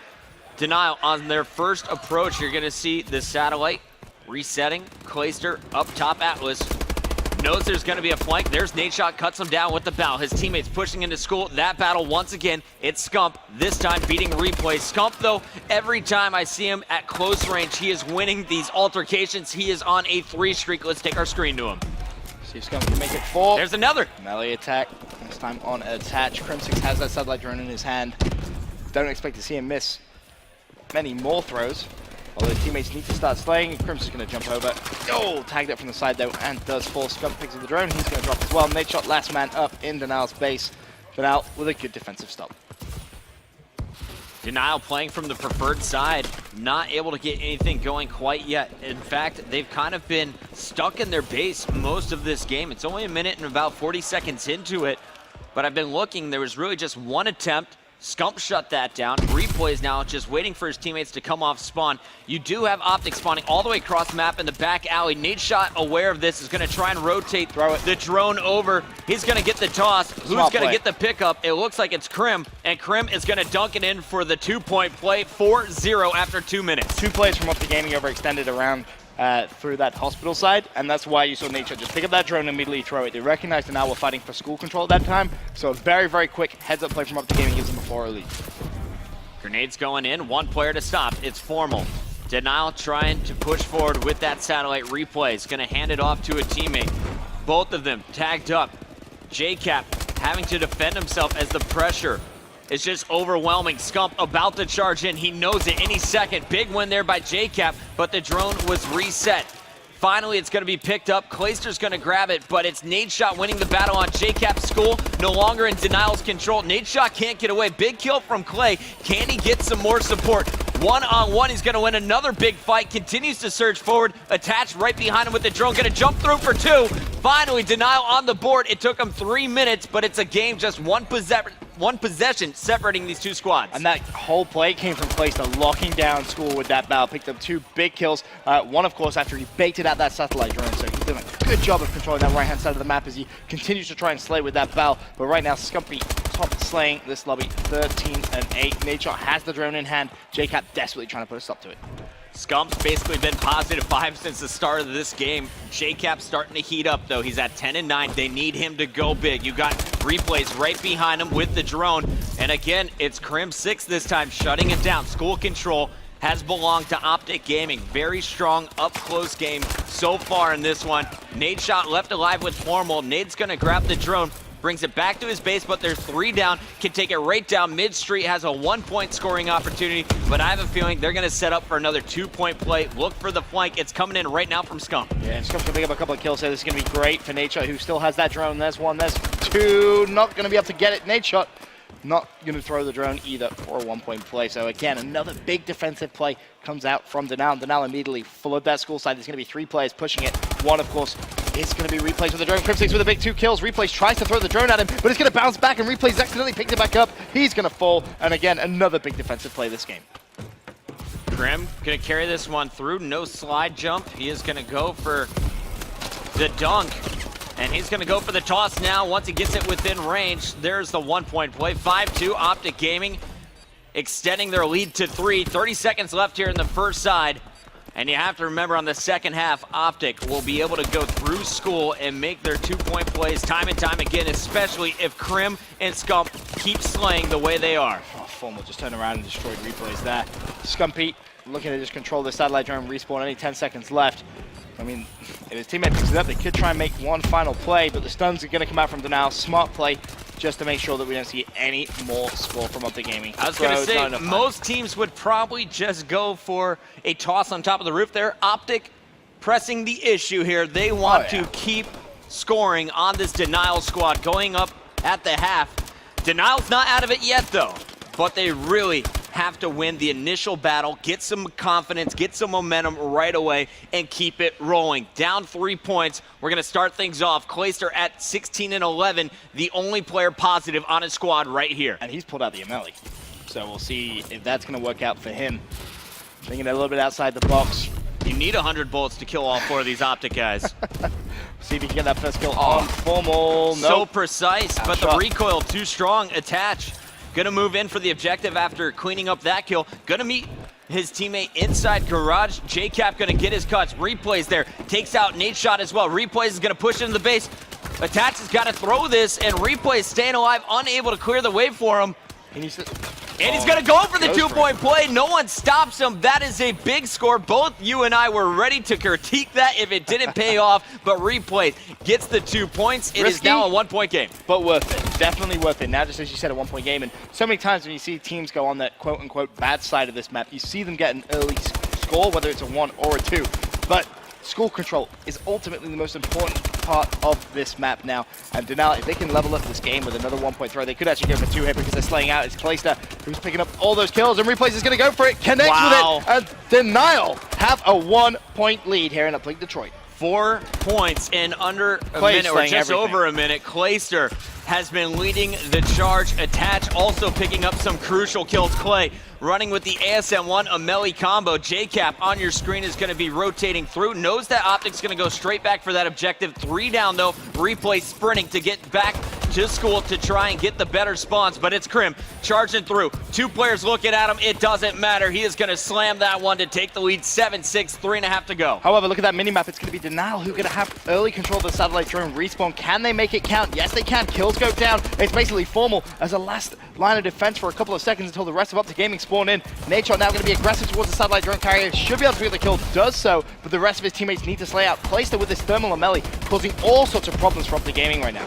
Denial on their first approach. You're going to see the satellite resetting. Clayster up top, Atlas. Knows there's going to be a flank. There's Nate Shot, cuts him down with the bow. His teammates pushing into school. That battle once again, it's Scump. This time beating Replay. Scump, though, every time I see him at close range, he is winning these altercations. He is on a 3 streak. Let's take our screen to him. See if Scump can make it 4. There's another. Melee attack. This time on Attach. Crim6 has that satellite drone in his hand. Don't expect to see him miss many more throws. Although his teammates need to start slaying, Crim's is going to jump over. Oh, tagged it from the side though, and does fall. Scump picks up the drone. He's going to drop as well. Nate Shot last man up in Denial's base. Denial with a good defensive stop. Denial playing from the preferred side, not able to get anything going quite yet. In fact, they've kind of been stuck in their base most of this game. It's only a minute and about 40 seconds into it, but I've been looking, there was really just one attempt. Scump shut that down. Replays now just waiting for his teammates to come off spawn. You do have Optic spawning all the way across the map in the back alley. Nadeshot, aware of this, is going to try and rotate the drone over. He's going to get the toss. Who's going to get the pickup? It looks like it's Krim, and Krim is going to dunk it in for the 2-point play, 4-0 after 2 minutes. 2 plays from Optic Gaming overextended around through that hospital side, and that's why you saw Nature just pick up that drone and immediately throw it. They recognized that now we're fighting for school control at that time, so a very, very quick heads-up play from Optic Gaming gives them a 4 lead. Grenades going in, one player to stop. It's Formal. Denial trying to push forward with that satellite replay. He's going to hand it off to a teammate. Both of them tagged up. JCap having to defend himself as the pressure is just overwhelming. Scump about to charge in. He knows it any second. Big win there by JCap, but the drone was reset. Finally, it's going to be picked up. Clayster's going to grab it, but it's Nadeshot winning the battle on JCap's school. No longer in Denial's control. Nadeshot can't get away. Big kill from Clay. Can he get some more support? One-on-one, he's going to win another big fight. Continues to surge forward. Attached right behind him with the drone. Going to jump through for 2. Finally, Denial on the board. It took him 3 minutes, but it's a game just one possession separating these two squads. And that whole play came from Clayster locking down school with that battle. Picked up 2 big kills. One, of course, after he baited out that satellite drone. So he's doing a good job of controlling that right-hand side of the map as he continues to try and slay with that battle. But right now, Scumpy top slaying this lobby, 13-8. Nature has the drone in hand. JCap desperately trying to put a stop to it. Scump's basically been +5 since the start of this game. JCap's starting to heat up, though. He's at 10-9. They need him to go big. You got replays right behind him with the drone. And again, it's Crim 6 this time, shutting it down. School control has belonged to Optic Gaming. Very strong up-close game so far in this one. Nadeshot left alive with Formal. Nade's going to grab the drone. Brings it back to his base, but there's 3 down. Can take it right down mid-street, has a 1-point scoring opportunity, but I have a feeling they're gonna set up for another 2-point play. Look for the flank. It's coming in right now from Scump. Yeah, and Scump's gonna pick up a couple of kills here. This is gonna be great for Nadeshot, who still has that drone. There's 1, there's 2. Not gonna be able to get it. Nadeshot not gonna throw the drone either for a 1-point play. So again, another big defensive play comes out from Denial. Denial immediately followed that school side. There's gonna be 3 players pushing it. 1, of course, is going to be Replays with the drone. Crim6 with a big 2 kills. Replays tries to throw the drone at him, but it's going to bounce back, and Replays accidentally picked it back up. He's going to fall, and again, another big defensive play this game. Krim going to carry this one through. No slide jump. He is going to go for the dunk, and he's going to go for the toss now. Once he gets it within range, there's the 1-point play. 5-2, Optic Gaming extending their lead to 3. 30 seconds left here in the first side. And you have to remember, on the second half, Optic will be able to go through school and make their 2-point plays time and time again, especially if Krim and Scump keep slaying the way they are. Oh, Formal just turned around and destroyed Replays there. Scumpy looking to just control the satellite drone, respawn, only 10 seconds left. I mean, if his teammate picks it up, they could try and make one final play, but the stuns are going to come out from Denial. Smart play, just to make sure that we don't see any more score from Optic Gaming. I was going to say, most teams would probably just go for a toss on top of the roof there. Optic pressing the issue here. They want to keep scoring on this Denial squad going up at the half. Denial's not out of it yet, though, but they really have to win the initial battle, get some confidence, get some momentum right away, and keep it rolling. Down 3 points. We're going to start things off. Clayster at 16-11, the only player positive on his squad right here. And he's pulled out the Amelie. So we'll see if that's going to work out for him. Thinking a little bit outside the box. You need 100 bullets to kill all 4 of these Optic guys. See if he can get that first kill on Formal. So precise, but the recoil too strong. Attach. Gonna move in for the objective after cleaning up that kill. Gonna meet his teammate inside garage. JCap gonna get his cuts. Replays there. Takes out Nadeshot as well. Replays is gonna push into the base. Attach has gotta throw this, and Replays staying alive, unable to clear the way for him. He needs to... And he's going to go for the 2-point play. No one stops him. That is a big score. Both you and I were ready to critique that if it didn't pay off, but Replay gets the 2 points. It is now a 1-point game. But worth it. Definitely worth it. Now, just as you said, a 1-point game. And so many times when you see teams go on that quote-unquote bad side of this map, you see them get an early score, whether it's a 1 or a 2. But score control is ultimately the most important part of this map now. And Denal, if they can level up this game with another 1-point throw, they could actually go for 2 here because they're slaying out. It's Clayster who's picking up all those kills, and Replays is going to go for it, connects with it, and Denial have a 1-point lead here in Optic Detroit. 4 points in under a minute, or just over a minute. Clayster has been leading the charge. Attach also picking up some crucial kills. Clay running with the ASM1 Ameli combo. JCap on your screen is going to be rotating through. Knows that Optic's going to go straight back for that objective. 3 down though. Replay sprinting to get back to school to try and get the better spawns, but it's Krim charging through. 2 players looking at him. It doesn't matter. He is going to slam that one to take the lead. 7-6, 3.5 to go. However, look at that minimap. It's going to be Denial who's going to have early control of the satellite drone respawn. Can they make it count? Yes, they can. Kills go down. It's basically formal as a last line of defense for a couple of seconds until the rest of Optic Gaming spawn in. Nadeshot now going to be aggressive towards the satellite drone carrier. Should be able to get the kill. Does so, but the rest of his teammates need to slay out. Clayster with this thermal Ameli causing all sorts of problems for Optic Gaming right now.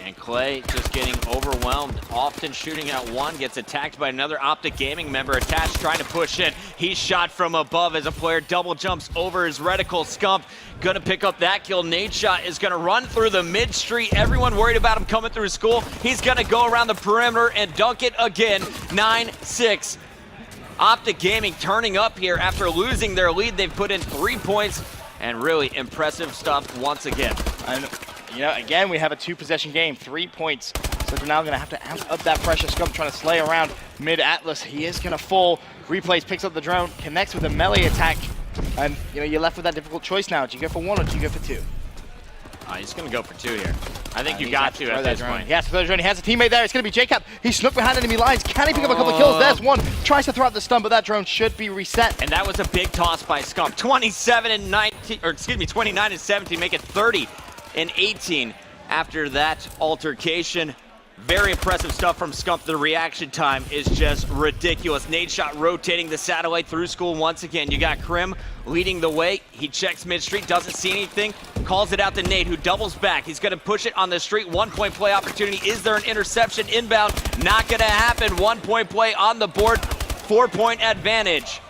And Clay just getting overwhelmed, often shooting at one, gets attacked by another Optic Gaming member. Attached trying to push in. He's shot from above as a player double jumps over his reticle. Scump gonna pick up that kill. Nadeshot is gonna run through the mid street. Everyone worried about him coming through school. He's gonna go around the perimeter and dunk it again. 9-6. Optic Gaming turning up here after losing their lead. They've put in 3 points and really impressive stuff once again. And you know, again, we have a 2-possession game, 3 points. So they're now going to have to amp up that pressure. Scum trying to slay around mid-Atlas. He is going to fall. Replays, picks up the drone, connects with a melee attack. And, you know, you're left with that difficult choice now. Do you go for 1 or do you go for 2? He's going to go for 2 here. I think you got to at this point. He has to throw the drone. He has a teammate there. It's going to be JCap. He snuck behind enemy lines. Can he pick up a couple of kills? There's one. Tries to throw out the stun, but that drone should be reset. And that was a big toss by Scump. 27-19, or excuse me, 29-17, make it 30-18 after that altercation. Very impressive stuff from Scump. The reaction time is just ridiculous. Nadeshot rotating the satellite through school once again. You got Krim leading the way. He checks mid-street, doesn't see anything, calls it out to Nate, who doubles back. He's going to push it on the street. 1-point play opportunity. Is there an interception inbound? Not going to happen. 1-point play on the board. 4-point advantage.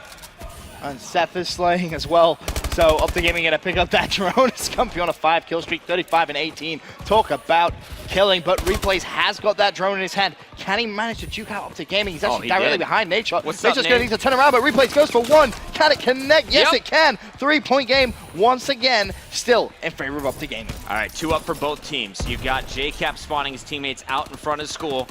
And Seth is slaying as well. So Optic Gaming going to pick up that drone. Scumpy on a 5-kill streak, 35-18. Talk about killing, but Replays has got that drone in his hand. Can he manage to juke out Optic Gaming? He's actually directly behind Nadeshot. Nadeshot's going to need to turn around, but Replays goes for 1. Can it connect? Yes, it can. 3-point game once again, still in favor of Optic Gaming. All right, 2 up for both teams. You've got JCap spawning his teammates out in front of school.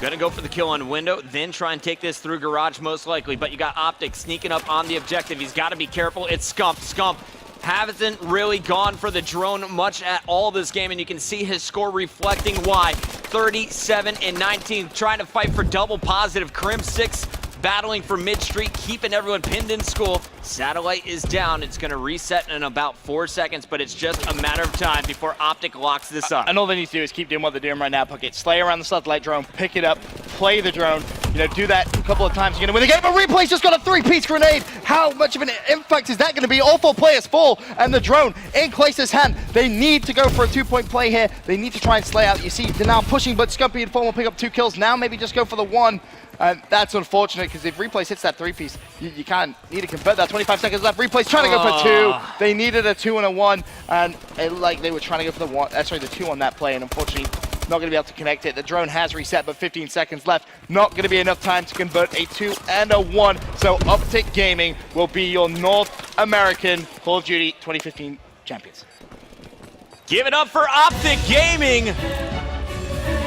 Gonna go for the kill on window, then try and take this through garage most likely, but you got Optic sneaking up on the objective. He's gotta be careful. It's Scump. Scump hasn't really gone for the drone much at all this game, and you can see his score reflecting why. 37-19, trying to fight for double positive. Krim 6 battling for mid-street, keeping everyone pinned in school. Satellite is down. It's going to reset in about 4 seconds, but it's just a matter of time before Optic locks this up. And all they need to do is keep doing what they're doing right now, Puckett. Slay around the satellite drone, pick it up, play the drone. You know, do that a couple of times. You're going to win the game, but Replay's just got a 3-piece grenade. How much of an impact is that going to be? All 4 players fall, and the drone in Clayster's hand. They need to go for a 2-point play here. They need to try and slay out. You see, they're now pushing, but Scumpy and Form will pick up 2 kills. Now maybe just go for the 1. That's unfortunate, because if Replays hits that 3-piece, you can't need to convert that. 25 seconds left. Replays trying to go for 2. They needed a 2 and a 1, and they were trying to go for the 2 on that play, and unfortunately, not going to be able to connect it. The drone has reset, but 15 seconds left. Not going to be enough time to convert a 2 and a 1. So Optic Gaming will be your North American Call of Duty 2015 champions. Give it up for Optic Gaming.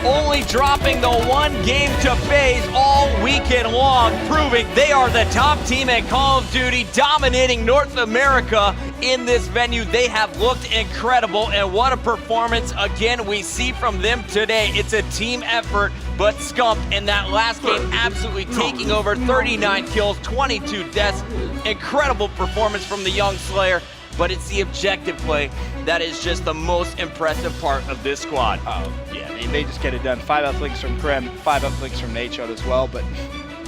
Only dropping the 1 game to FaZe all weekend long, proving they are the top team at Call of Duty, dominating North America in this venue. They have looked incredible, and what a performance again we see from them today. It's a team effort, but Scump in that last game absolutely taking over. 39 kills, 22 deaths. Incredible performance from the young Slayer, but it's the objective play that is just the most impressive part of this squad. Yeah, they just get it done. 5 uplink from Krim, 5 uplink from Nadeshot as well, but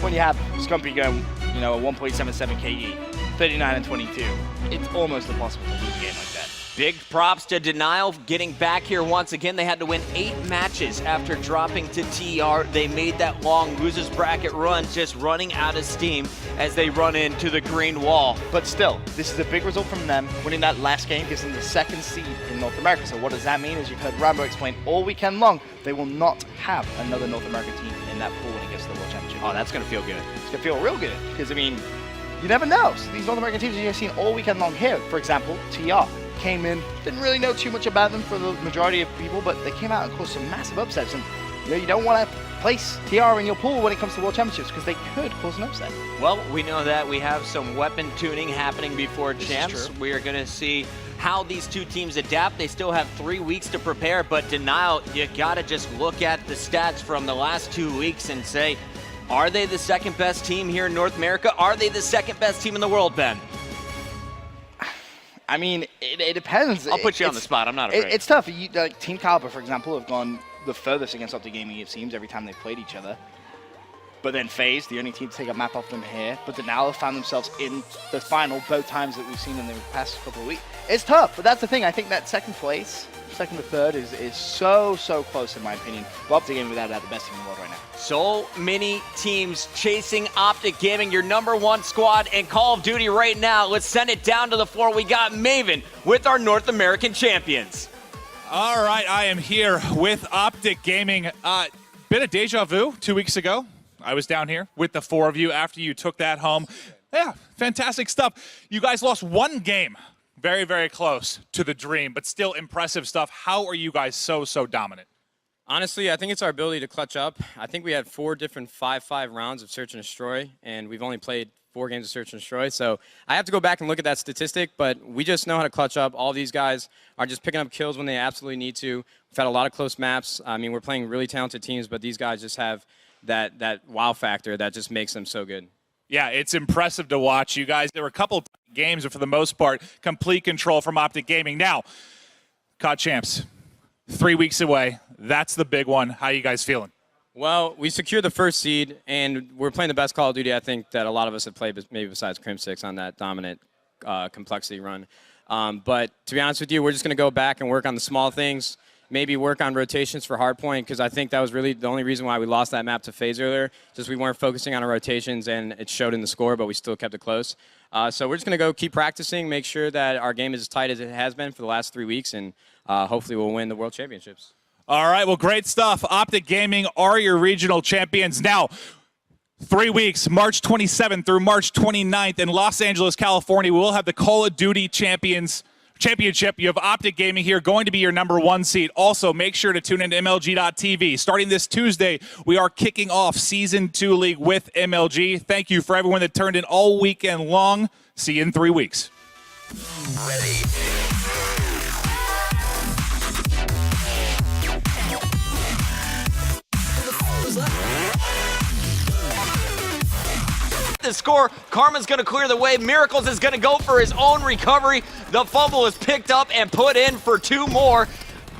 when you have Scumpy going, you know, a 1.77 KD, 39 and 22, it's almost impossible to lose a game like that. Big props to Denial getting back here once again. They had to win 8 matches after dropping to TR. They made that long losers bracket run, just running out of steam as they run into the green wall. But still, this is a big result from them. Winning that last game gives them the 2nd seed in North America. So what does that mean? As you've heard Rambo explain all weekend long, they will not have another North American team in that pool when it gets to the World Championship. Oh, that's going to feel good. It's going to feel real good because, I mean, you never know. So these North American teams you've seen all weekend long here, for example, TR came in, didn't really know too much about them for the majority of people, but they came out and caused some massive upsets. And you don't want to place TR in your pool when it comes to World Championships because they could cause an upset. Well, we know that we have some weapon tuning happening before champs. We are going to see how these two teams adapt. They still have 3 weeks to prepare, but Denial, you got to just look at the stats from the last 2 weeks and say, are they the 2nd best team here in North America? Are they the 2nd best team in the world, Ben? I mean, it depends. I'll put you on the spot. I'm not afraid. It's tough. Like Team Caliber, for example, have gone the furthest against Optic Gaming, it seems, every time they've played each other. But then FaZe, the only team to take a map off them here. But Denial have found themselves in the final both times that we've seen in the past couple of weeks. It's tough, but that's the thing. I think that 2nd place, 2nd to 3rd, is so close in my opinion. But Optic Gaming, without that, the best team in the world right now. So many teams chasing Optic Gaming, your #1 squad in Call of Duty right now. Let's send it down to the floor. We got Maven with our North American champions. All right, I am here with Optic Gaming. Bit of deja vu 2 weeks ago. I was down here with the 4 of you after you took that home. Yeah, fantastic stuff. You guys lost 1 game. Very, very close to the dream, but still impressive stuff. How are you guys so dominant? Honestly, I think it's our ability to clutch up. I think we had 4 different 5-5 rounds of Search and Destroy, and we've only played 4 games of Search and Destroy. So I have to go back and look at that statistic, but we just know how to clutch up. All these guys are just picking up kills when they absolutely need to. We've had a lot of close maps. I mean, we're playing really talented teams, but these guys just have that wow factor that just makes them so good. Yeah, it's impressive to watch. You guys, there were a couple of games, but for the most part, complete control from Optic Gaming. Now, COD Champs, 3 weeks away. That's the big one. How are you guys feeling? Well, we secured the 1st seed, and we're playing the best Call of Duty I think that a lot of us have played, maybe besides Crim6 on that dominant complexity run. But to be honest with you, we're just going to go back and work on the small things, maybe work on rotations for hardpoint, because I think that was really the only reason why we lost that map to FaZe earlier. Just we weren't focusing on our rotations, and it showed in the score, but we still kept it close. So we're just going to go keep practicing, make sure that our game is as tight as it has been for the last 3 weeks, and hopefully we'll win the World Championships. All right, well, great stuff. Optic Gaming are your regional champions. Now, 3 weeks, March 27th through March 29th in Los Angeles, California. We will have the Call of Duty Championship. You have Optic Gaming here, going to be your #1 seed. Also, make sure to tune into MLG.TV. Starting this Tuesday, we are kicking off Season 2 League with MLG. Thank you for everyone that turned in all weekend long. See you in 3 weeks. Ready. The score, Karma's going to clear the way. Miracles is going to go for his own recovery. The fumble is picked up and put in for 2 more.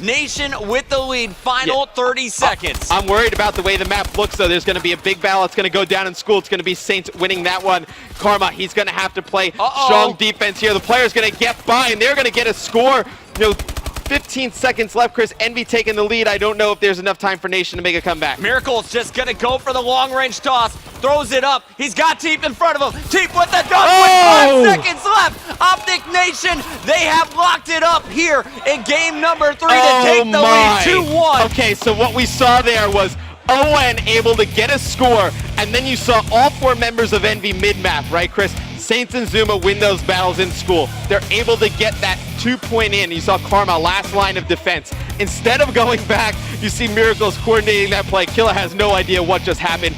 Nation with the lead, final 30 seconds. I'm worried about the way the map looks, though. There's going to be a big battle. It's going to go down in school. It's going to be Saints winning that one. Karma, he's going to have to play strong defense here. The player's going to get by, and they're going to get a score. 15 seconds left, Chris. Envy taking the lead. I don't know if there's enough time for Nation to make a comeback. Miracle's just going to go for the long-range toss. Throws it up. He's got Teep in front of him. Teep with the gun with 5 seconds left. Optic Nation, they have locked it up here in game number 3 to take the lead 2-1. Okay, so what we saw there was ON able to get a score, and then you saw all 4 members of Envy mid-map, right, Chris? Saints and Zuma win those battles in school. They're able to get that 2-point in. You saw Karma, last line of defense. Instead of going back, you see Miracles coordinating that play. Killa has no idea what just happened.